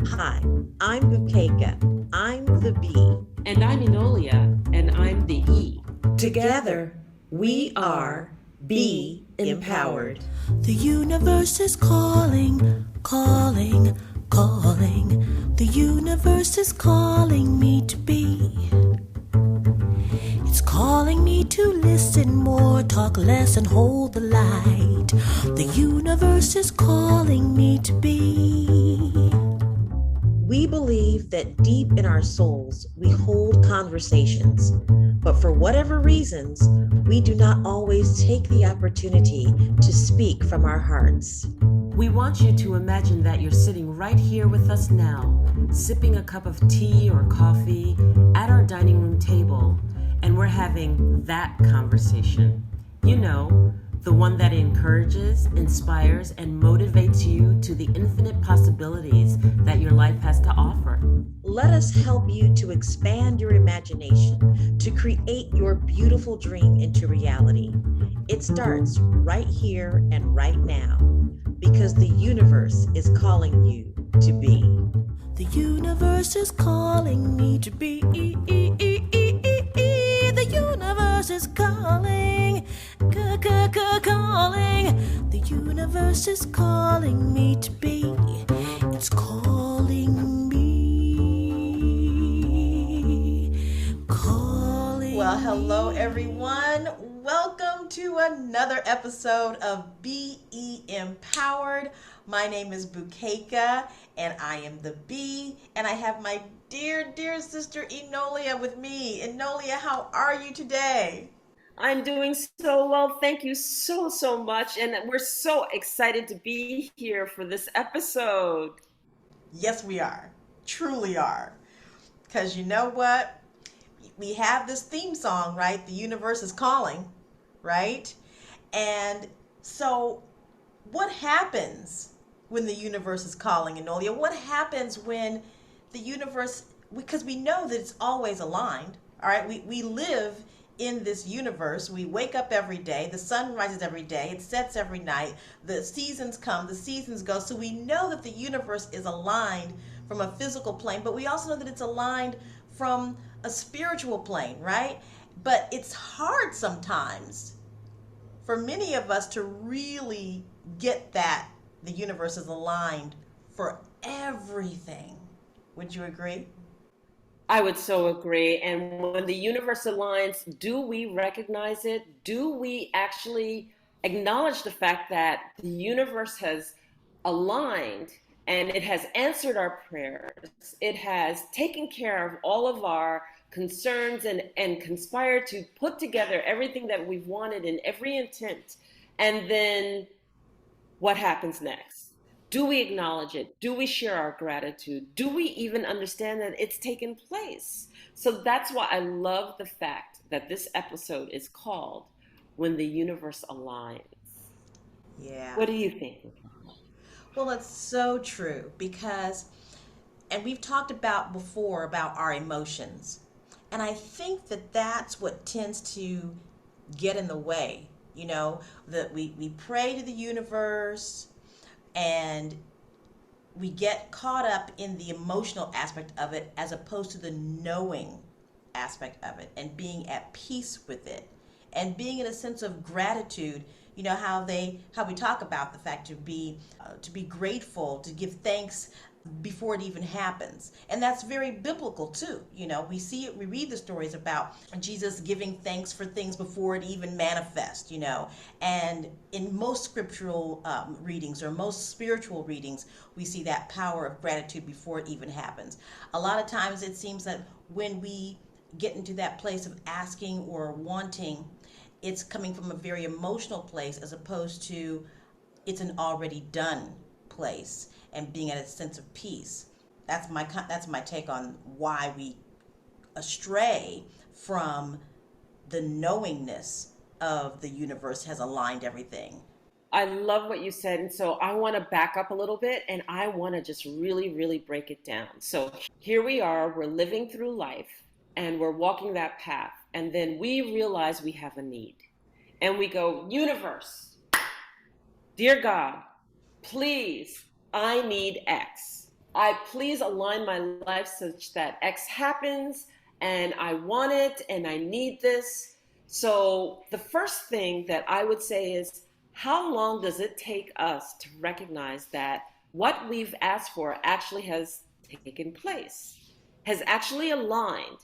Hi, I'm Bukeka. I'm the B. And I'm Enolia, and I'm the E. Together, we are Be Empowered. The universe is calling, calling, calling. The universe is calling me to be. It's calling me to listen more, talk less, and hold the light. The universe is calling me to be. We believe that deep in our souls, we hold conversations, but for whatever reasons, we do not always take the opportunity to speak from our hearts. We want you to imagine that you're sitting right here with us now, sipping a cup of tea or coffee at our dining room table, and we're having that conversation. You know, the one that encourages, inspires, and motivates you to the infinite possibilities that your life has to offer. Let us help you to expand your imagination, to create your beautiful dream into reality. It starts right here and right now, because the universe is calling you to be. The universe is calling me to be. The universe is calling, calling. The universe is calling me to be. It's calling me, calling. Well, hello everyone. Welcome to another episode of Be Empowered. My name is Bukeka and I am the B, and I have my dear sister Enolia with me. Enolia, how are you today? I'm doing so well. Thank you so much. And we're so excited to be here for this episode. Yes, we are. Truly are. Because you know what? We have this theme song, right? The universe is calling, right? And so, what happens when the universe is calling, Enolia? What happens when the universe, because we know that it's always aligned, all right? We live in this universe. We wake up every day. The sun rises every day. It sets every night. The seasons come, the seasons go. So we know that the universe is aligned from a physical plane, but we also know that it's aligned from a spiritual plane, right? But it's hard sometimes for many of us to really get that the universe is aligned for everything. Would you agree? I would so agree. And when the universe aligns, do we recognize it? Do we actually acknowledge the fact that the universe has aligned and it has answered our prayers? It has taken care of all of our concerns and conspired to put together everything that we've wanted in every intent. And then what happens next? Do we acknowledge it? Do we share our gratitude? Do we even understand that it's taken place? So that's why I love the fact that this episode is called When the Universe Aligns. Yeah. What do you think? Well, it's so true because, and we've talked about before about our emotions. And I think that that's what tends to get in the way. You know, that we pray to the universe and we get caught up in the emotional aspect of it as opposed to the knowing aspect of it and being at peace with it and being in a sense of gratitude. You know how we talk about the fact to be grateful, to give thanks before it even happens. And that's very biblical too. You know, we see it, we read the stories about Jesus giving thanks for things before it even manifests, you know. And in most scriptural readings or most spiritual readings, we see that power of gratitude before it even happens. A lot of times it seems that when we get into that place of asking or wanting, it's coming from a very emotional place as opposed to it's an already done place and being at a sense of peace. That's my take on why we astray from the knowingness of the universe has aligned everything. I love what you said. And so I want to back up a little bit and I want to just really break it down. So here we are, we're living through life and we're walking that path. And then we realize we have a need. And we go, universe, dear God, please, I need X. I please align my life such that X happens and I want it and I need this. So the first thing that I would say is, how long does it take us to recognize that what we've asked for actually has taken place, has actually aligned?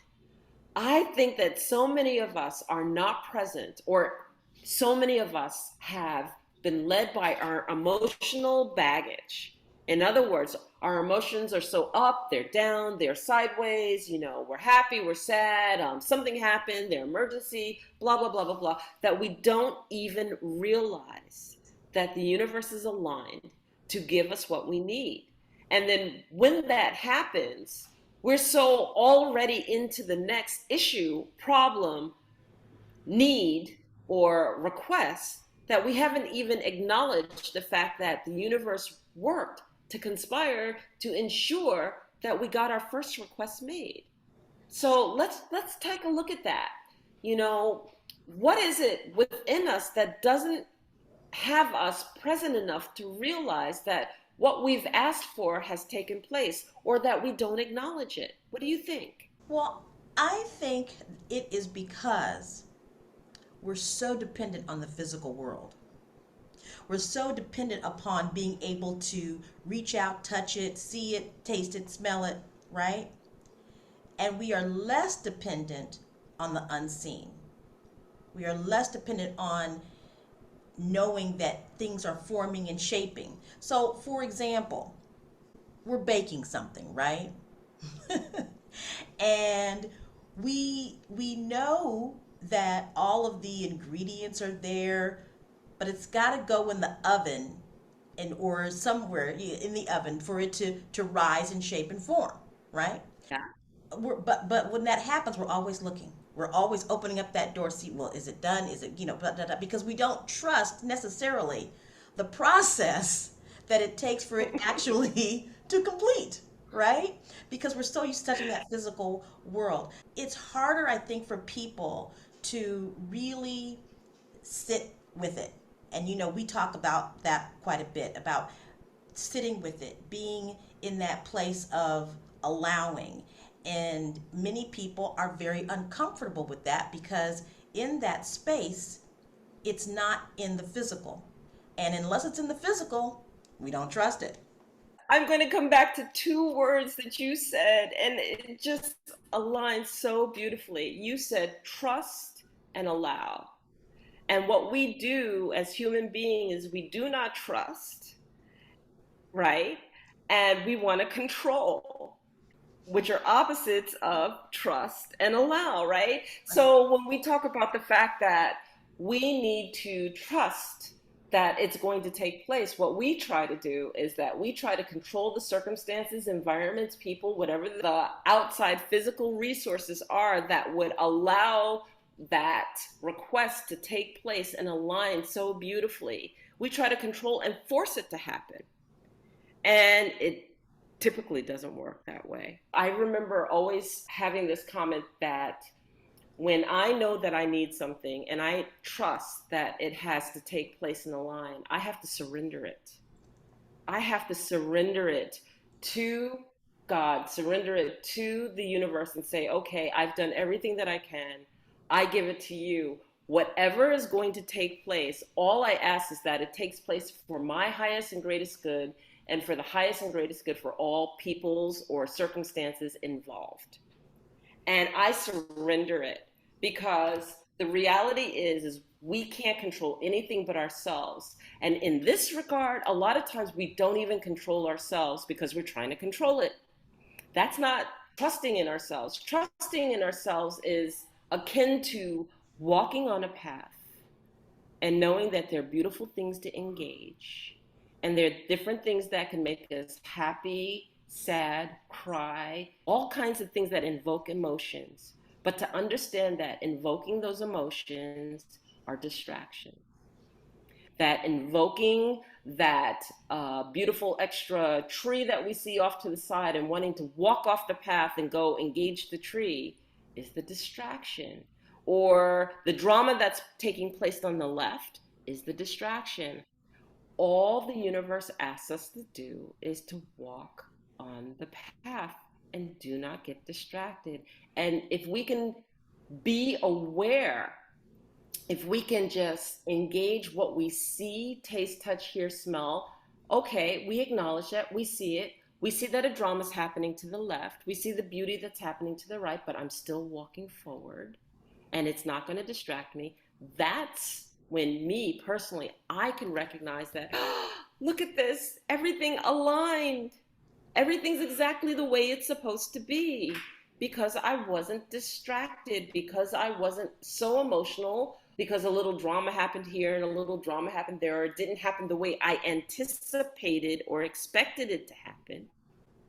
I think that so many of us are not present, or so many of us have been led by our emotional baggage. In other words, our emotions are so up, they're down, they're sideways, we're happy, we're sad, something happened, their emergency, blah, blah, blah, blah, blah, that we don't even realize that the universe is aligned to give us what we need. And then when that happens, we're so already into the next issue, problem, need, or request that we haven't even acknowledged the fact that the universe worked to conspire to ensure that we got our first request made. So let's take a look at that. You know, what is it within us that doesn't have us present enough to realize that what we've asked for has taken place, or that we don't acknowledge it? What do you think? Well, I think it is because we're so dependent on the physical world. We're so dependent upon being able to reach out, touch it, see it, taste it, smell it, right? And we are less dependent on the unseen. We are less dependent on knowing that things are forming and shaping. So, for example, we're baking something, right? And we know that all of the ingredients are there, but it's got to go in the oven and or somewhere in the oven for it to rise and shape and form, right? Yeah. But when that happens, we're always looking. We're always opening up that door. See, well, is it done? Is it blah, blah, blah, because we don't trust necessarily the process that it takes for it actually to complete, right? Because we're so used to touching that physical world. It's harder, I think, for people to really sit with it. And we talk about that quite a bit, about sitting with it, being in that place of allowing. And many people are very uncomfortable with that because in that space, it's not in the physical. And unless it's in the physical, we don't trust it. I'm going to come back to two words that you said, and it just aligns so beautifully. You said trust and allow. And what we do as human beings is we do not trust, right? And we want to control, which are opposites of trust and allow, right? So when we talk about the fact that we need to trust that it's going to take place, what we try to do is that we try to control the circumstances, environments, people, whatever the outside physical resources are that would allow that request to take place and align so beautifully. We try to control and force it to happen. And it typically doesn't work that way. I remember always having this comment that when I know that I need something and I trust that it has to take place in a line, I have to surrender it. I have to surrender it to God, surrender it to the universe and say, okay, I've done everything that I can. I give it to you. Whatever is going to take place, all I ask is that it takes place for my highest and greatest good, and for the highest and greatest good for all peoples or circumstances involved. And I surrender it because the reality is we can't control anything but ourselves. And in this regard, a lot of times we don't even control ourselves because we're trying to control it. That's not trusting in ourselves. Trusting in ourselves is akin to walking on a path and knowing that there are beautiful things to engage. And there are different things that can make us happy, sad, cry, all kinds of things that invoke emotions. But to understand that invoking those emotions are distractions. That invoking that beautiful extra tree that we see off to the side and wanting to walk off the path and go engage the tree is the distraction. Or the drama that's taking place on the left is the distraction. All the universe asks us to do is to walk on the path and do not get distracted. And if we can be aware, if we can just engage what we see, taste, touch, hear, smell, okay, we acknowledge that, we see it. We see that a drama is happening to the left. We see the beauty that's happening to the right, but I'm still walking forward and it's not going to distract me. That's when me personally, I can recognize that, look at this, everything aligned. Everything's exactly the way it's supposed to be because I wasn't distracted, because I wasn't so emotional, because a little drama happened here and a little drama happened there, or it didn't happen the way I anticipated or expected it to happen.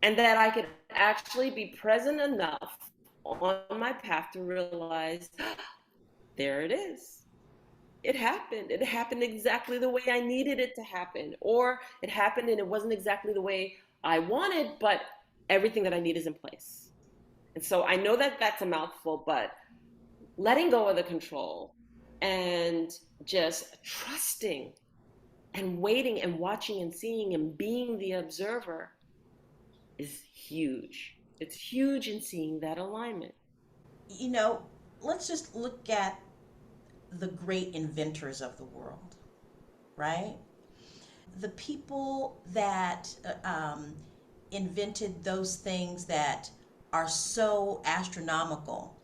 And that I could actually be present enough on my path to realize there it is. It happened. It happened exactly the way I needed it to happen. Or it happened and it wasn't exactly the way I wanted, but everything that I need is in place. And so I know that that's a mouthful, but letting go of the control and just trusting and waiting and watching and seeing and being the observer is huge. It's huge in seeing that alignment. You know, let's just look at the great inventors of the world, right? The people that invented those things that are so astronomical,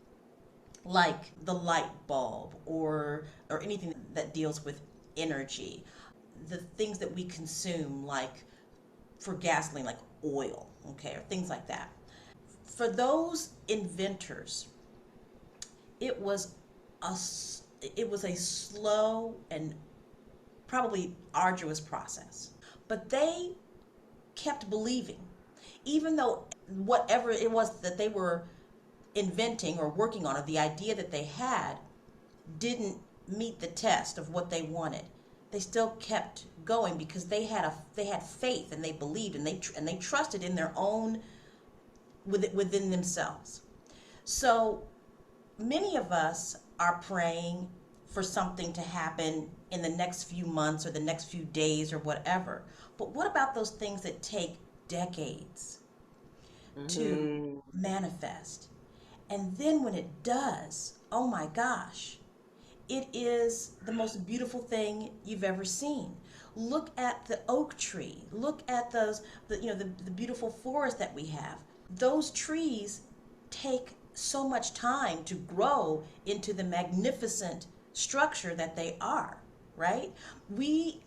like the light bulb or anything that deals with energy, the things that we consume, like for gasoline, like oil, okay, or things like that. For those inventors, it was a it was a slow and probably arduous process, but they kept believing, even though whatever it was that they were inventing or working on, or the idea that they had, didn't meet the test of what they wanted. They still kept going because they had faith and they believed and they trusted in their own within themselves. So many of us are praying for something to happen in the next few months or the next few days or whatever. But what about those things that take decades to Mm-hmm. manifest? And then when it does, oh my gosh, it is the most beautiful thing you've ever seen. Look at the oak tree. Look at the beautiful forest that we have. Those trees take so much time to grow into the magnificent structure that they are, right? We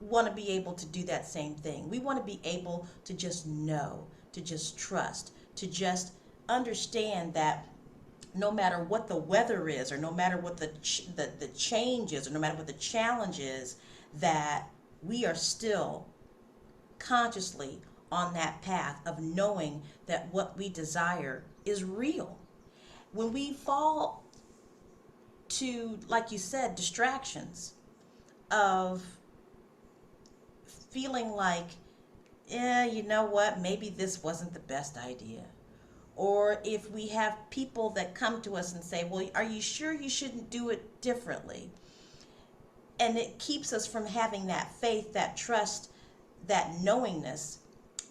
want to be able to do that same thing. We want to be able to just know, to just trust, to just understand that no matter what the weather is, or no matter what the change is, or no matter what the challenge is, that we are still consciously on that path of knowing that what we desire is real. When we fall to, like you said, distractions of feeling like, yeah, you know what, maybe this wasn't the best idea. Or if we have people that come to us and say, well, are you sure you shouldn't do it differently? And it keeps us from having that faith, that trust, that knowingness,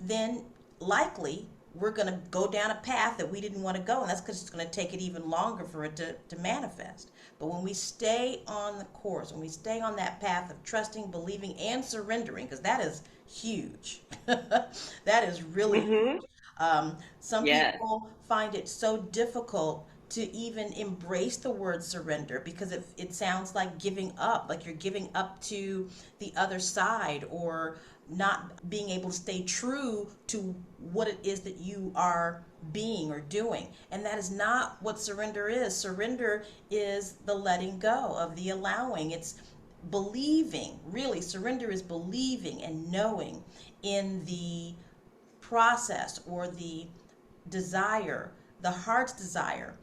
then likely we're going to go down a path that we didn't want to go. And that's because it's going to take it even longer for it to manifest. But when we stay on the course, when we stay on that path of trusting, believing, and surrendering, because that is huge. That is really Mm-hmm. huge. Some Yes. people find it so difficult to even embrace the word surrender because it sounds like giving up, like you're giving up to the other side, or not being able to stay true to what it is that you are being or doing. And that is not what surrender is. Surrender is the letting go of the allowing. It's believing. Really, surrender is believing and knowing in the process or the desire, the heart's desire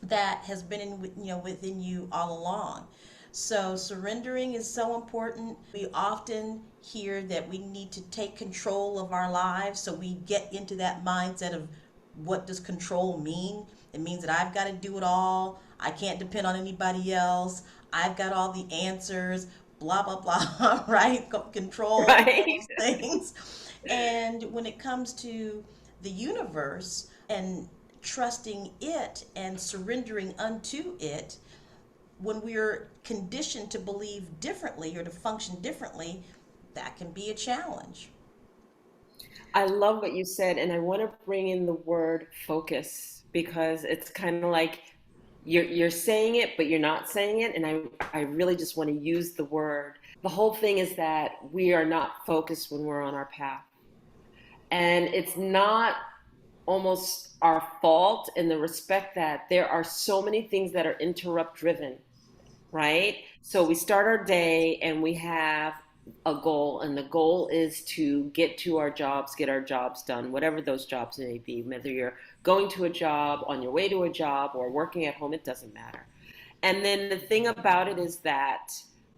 that has been within you all along. So surrendering is so important. We often hear that we need to take control of our lives, so we get into that mindset of what does control mean? It means that I've got to do it all. I can't depend on anybody else. I've got all the answers, blah blah blah, right? Control all Right. those things. And when it comes to the universe and trusting it and surrendering unto it, when we're conditioned to believe differently or to function differently, that can be a challenge. I love what you said, and I want to bring in the word focus because it's kind of like you're saying it, but you're not saying it, and I really just want to use the word. The whole thing is that we are not focused when we're on our path, and it's not almost our fault in the respect that there are so many things that are interrupt driven, right? So we start our day and we have a goal, and the goal is to get to our jobs, get our jobs done, whatever those jobs may be, whether you're going to a job, on your way to a job, or working at home, it doesn't matter. And then the thing about it is that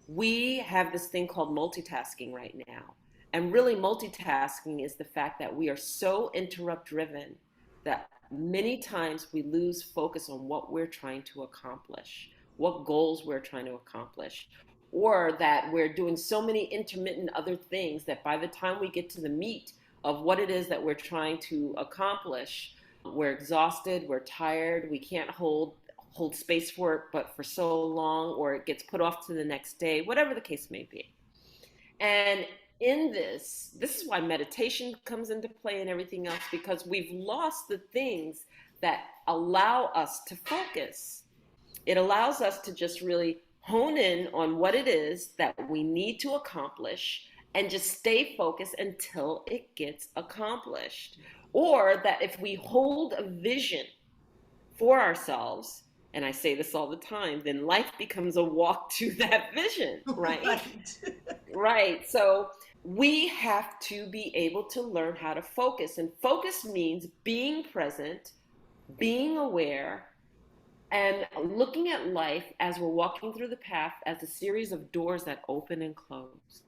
we have this thing called multitasking right now. And really, multitasking is the fact that we are so interrupt driven that many times we lose focus on what we're trying to accomplish, what goals we're trying to accomplish, or that we're doing so many intermittent other things that by the time we get to the meat of what it is that we're trying to accomplish, we're exhausted, we're tired, we can't hold space for it but for so long, or it gets put off to the next day, whatever the case may be. And in this is why meditation comes into play and everything else, because we've lost the things that allow us to focus. It allows us to just really hone in on what it is that we need to accomplish and just stay focused until it gets accomplished. Or that if we hold a vision for ourselves, and I say this all the time, then life becomes a walk to that vision, right? Right. Right. So we have to be able to learn how to focus. And focus means being present, being aware, and looking at life as we're walking through the path as a series of doors that open and close.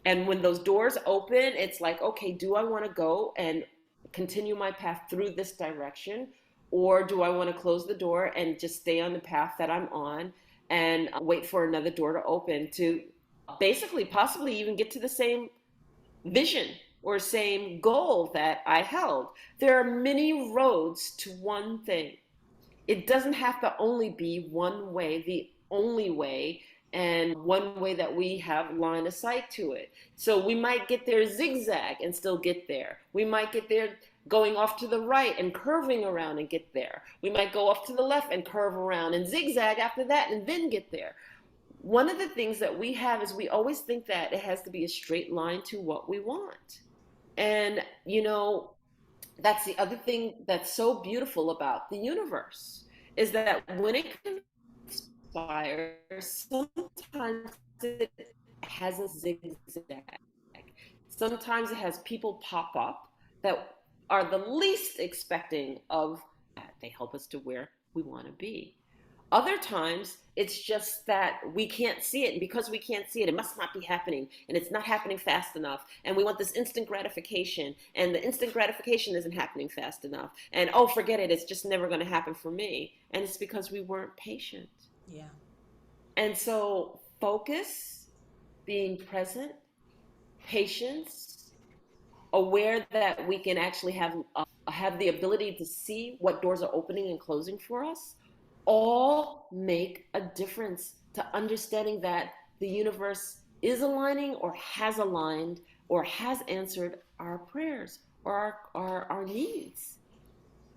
And when those doors open, it's like, okay, do I want to go and continue my path through this direction? Or do I want to close the door and just stay on the path that I'm on and wait for another door to open to basically possibly even get to the same vision or same goal that I held? There are many roads to one thing. It doesn't have to only be one way, the only way, and one way that we have line of sight to it. So we might get there zigzag and still get there. We might get there going off to the right and curving around and get there. We might go off to the left and curve around and zigzag after that and then get there. One of the things that we have is we always think that it has to be a straight line to what we want. And, that's the other thing that's so beautiful about the universe is that when it conspires, sometimes it has a zigzag. Sometimes it has people pop up that are the least expecting of that. They help us to where we want to be. Other times, it's just that we can't see it. And because we can't see it, it must not be happening. And it's not happening fast enough. And we want this instant gratification. And the instant gratification isn't happening fast enough. And oh, forget it. It's just never going to happen for me. And it's because we weren't patient. Yeah. And so, focus, being present, patience, aware that we can actually have the ability to see what doors are opening and closing for us, all make a difference to understanding that the universe is aligning or has aligned or has answered our prayers or our needs.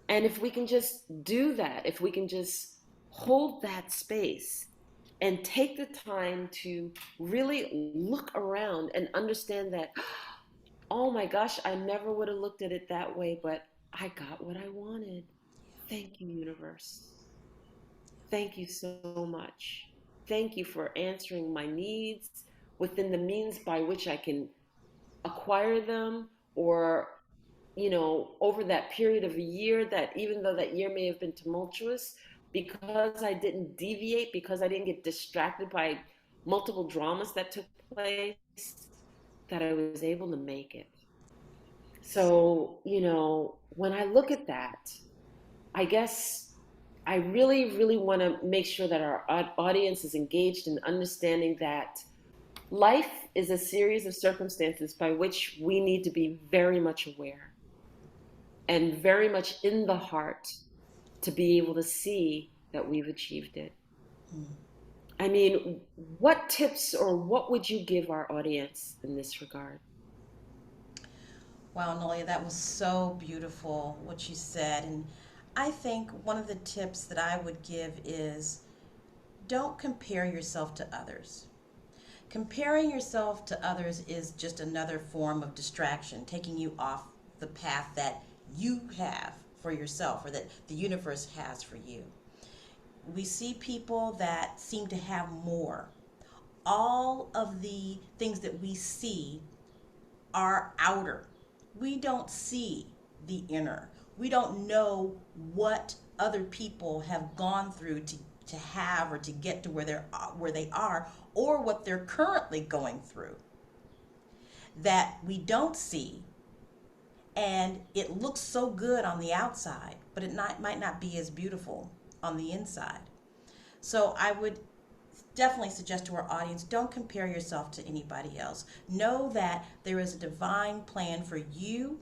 And if we can just do that, if we can just hold that space and take the time to really look around and understand that, oh my gosh, I never would have looked at it that way, but I got what I wanted. Thank you, universe. Thank you so much. Thank you for answering my needs within the means by which I can acquire them, or, over that period of a year, that even though that year may have been tumultuous, because I didn't deviate, because I didn't get distracted by multiple dramas that took place, that I was able to make it. So, when I look at that, I guess I really, really want to make sure that our audience is engaged in understanding that Life is a series of circumstances by which we need to be very much aware and very much in the heart to be able to see that we've achieved it. I mean, what tips or what would you give our audience in this regard? Wow, Nolia, that was so beautiful what you said. And I think one of the tips that I would give is don't compare yourself to others. Comparing yourself to others is just another form of distraction, taking you off the path that you have for yourself or that the universe has for you. We see people that seem to have more. All of the things that we see are outer. We don't see the inner. We don't know what other people have gone through to have or to get to where they are or what they're currently going through that we don't see, and it looks so good on the outside but might not be as beautiful on the inside. So I would definitely suggest to our audience, don't compare yourself to anybody else. Know that there is a divine plan for you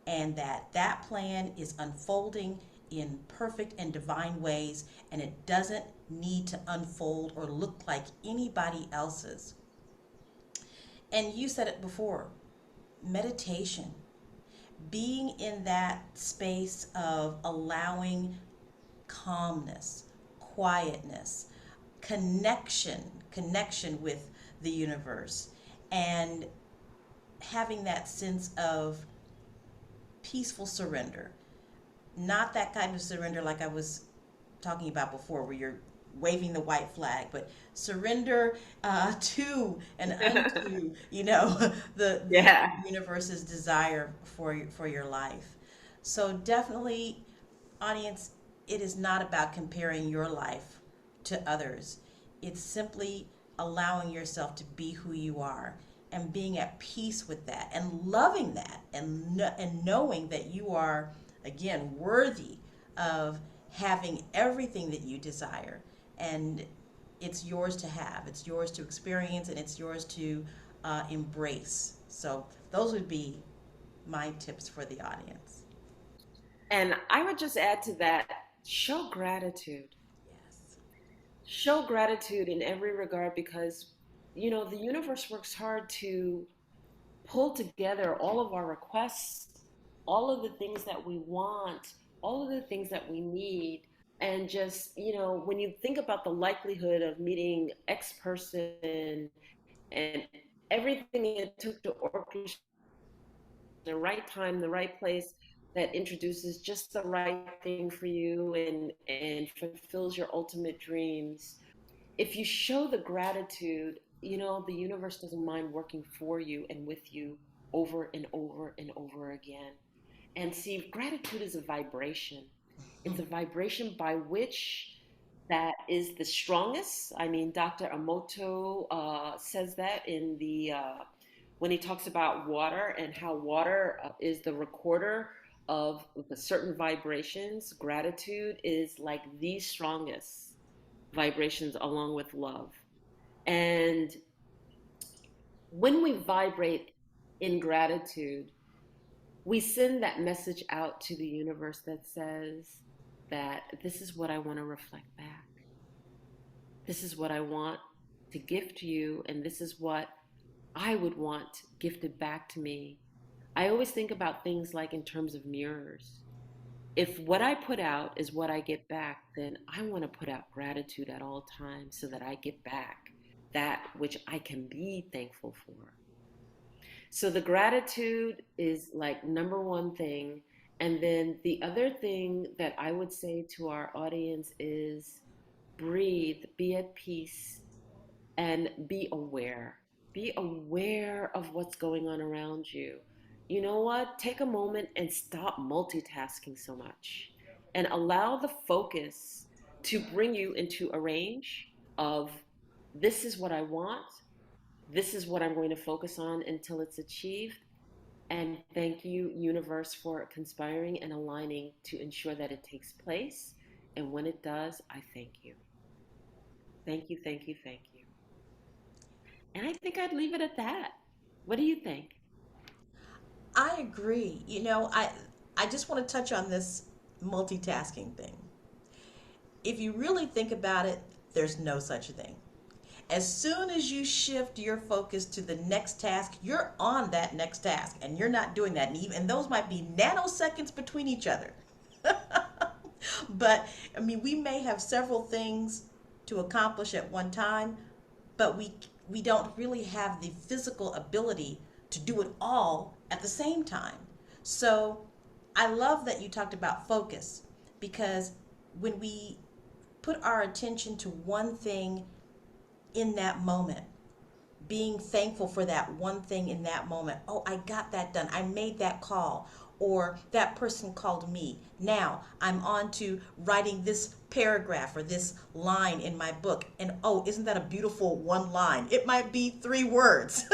and that plan is unfolding in perfect and divine ways, and it doesn't need to unfold or look like anybody else's. And you said it before, meditation, being in that space of allowing calmness, quietness, connection with the universe, and having that sense of peaceful surrender. Not that kind of surrender like I was talking about before, where you're waving the white flag, but surrender to and unto, the Yeah. universe's desire for your life. So definitely, audience, it is not about comparing your life to others. It's simply allowing yourself to be who you are and being at peace with that and loving that and knowing that you are, again, worthy of having everything that you desire. And it's yours to have, it's yours to experience, and it's yours to embrace. So, those would be my tips for the audience. And I would just add to that, show gratitude. Yes. Show gratitude in every regard because, the universe works hard to pull together all of our requests, all of the things that we want, all of the things that we need. And just, when you think about the likelihood of meeting X person and everything it took to orchestrate the right time, the right place that introduces just the right thing for you and fulfills your ultimate dreams. If you show the gratitude, the universe doesn't mind working for you and with you over and over and over again. And see, gratitude is a vibration. It's a vibration by which that is the strongest. I mean, Dr. Emoto says that in the when he talks about water and how water is the recorder of the certain vibrations. Gratitude is like the strongest vibrations along with love. And when we vibrate in gratitude, we send that message out to the universe that says that this is what I want to reflect back. This is what I want to gift you, and this is what I would want gifted back to me. I always think about things like in terms of mirrors. If what I put out is what I get back, then I want to put out gratitude at all times so that I get back that which I can be thankful for. So the gratitude is like number one thing. And then the other thing that I would say to our audience is breathe, be at peace, and be aware. Be aware of what's going on around you. You know what? Take a moment and stop multitasking so much and allow the focus to bring you into a range of this is what I want, this is what I'm going to focus on until it's achieved. And thank you, universe, for conspiring and aligning to ensure that it takes place. And when it does, I thank you. Thank you, thank you, thank you. And I think I'd leave it at that. What do you think? I agree. I just want to touch on this multitasking thing. If you really think about it, there's no such thing. As soon as you shift your focus to the next task, you're on that next task and you're not doing that. And those might be nanoseconds between each other. But I mean, we may have several things to accomplish at one time, but we don't really have the physical ability to do it all at the same time. So I love that you talked about focus, because when we put our attention to one thing in that moment, being thankful for that one thing in that moment. Oh, I got that done. I made that call, or that person called me. Now I'm on to writing this paragraph or this line in my book. And oh, isn't that a beautiful one line? It might be 3 words.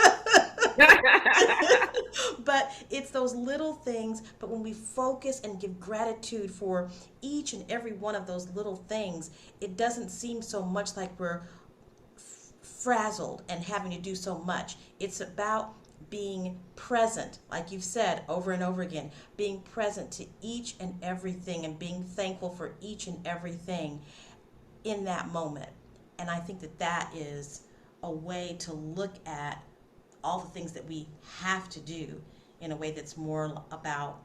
But it's those little things. But when we focus and give gratitude for each and every one of those little things, it doesn't seem so much like we're frazzled and having to do so much. It's about being present, like you've said over and over again, being present to each and everything and being thankful for each and everything in that moment. And I think that that is a way to look at all the things that we have to do in a way that's more about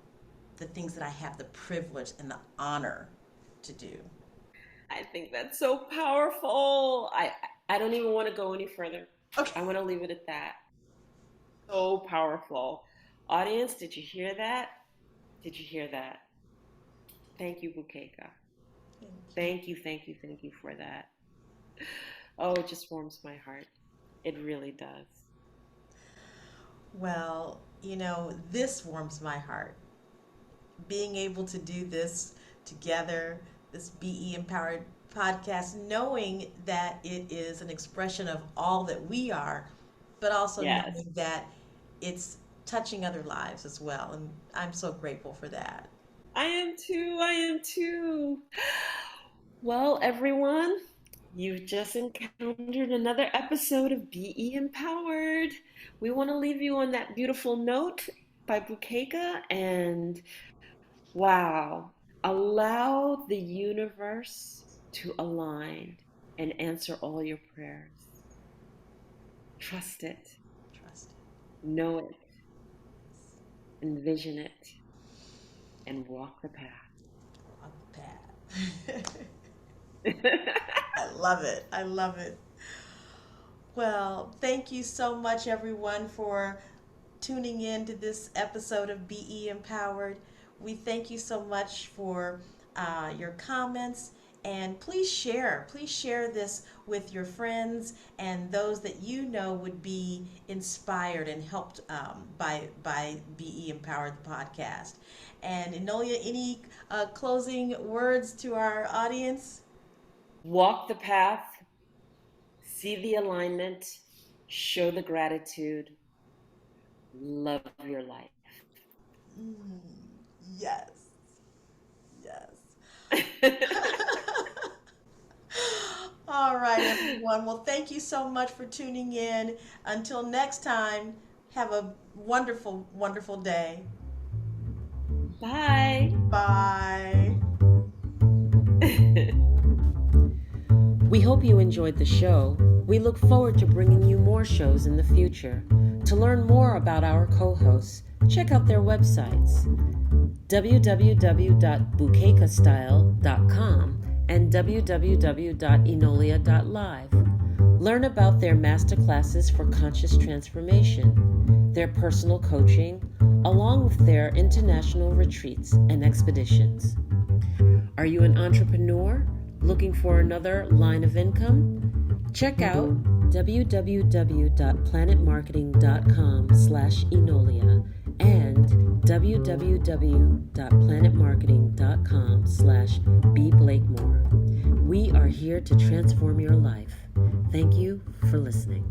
the things that I have the privilege and the honor to do. I think that's so powerful. I don't even want to go any further. Okay. I want to leave it at that. So powerful. Audience, did you hear that? Did you hear that? Thank you, Bukeka. Thank you, thank you, thank you for that. Oh, it just warms my heart. It really does. Well, this warms my heart. Being able to do this together, this BE Empowered podcast, knowing that it is an expression of all that we are, but also Yes. knowing that it's touching other lives as well. And I'm so grateful for that. I am too. I am too. Well, everyone, you've just encountered another episode of BE Empowered. We want to leave you on that beautiful note by Bukeka, and wow, allow the universe to align and answer all your prayers. Trust it, Trust know it, envision it, and walk the path. on the path. I love it. I love it. Well, thank you so much, everyone, for tuning in to this episode of BE Empowered. We thank you so much for your comments, and please share this with your friends and those that you know would be inspired and helped by BE Empowered, the podcast. And Enolia, any closing words to our audience? Walk the path, see the alignment, show the gratitude, love your life. Yes. Yes. All right, everyone. Well, thank you so much for tuning in. Until next time, have a wonderful, wonderful day. Bye. Bye. We hope you enjoyed the show. We look forward to bringing you more shows in the future. To learn more about our co-hosts, check out their websites, www.bukekastyle.com and www.enolia.live. Learn about their masterclasses for conscious transformation, their personal coaching, along with their international retreats and expeditions. Are you an entrepreneur looking for another line of income? Check out www.planetmarketing.com/Enolia and www.planetmarketing.com/bblakemore. We are here to transform your life. Thank you for listening.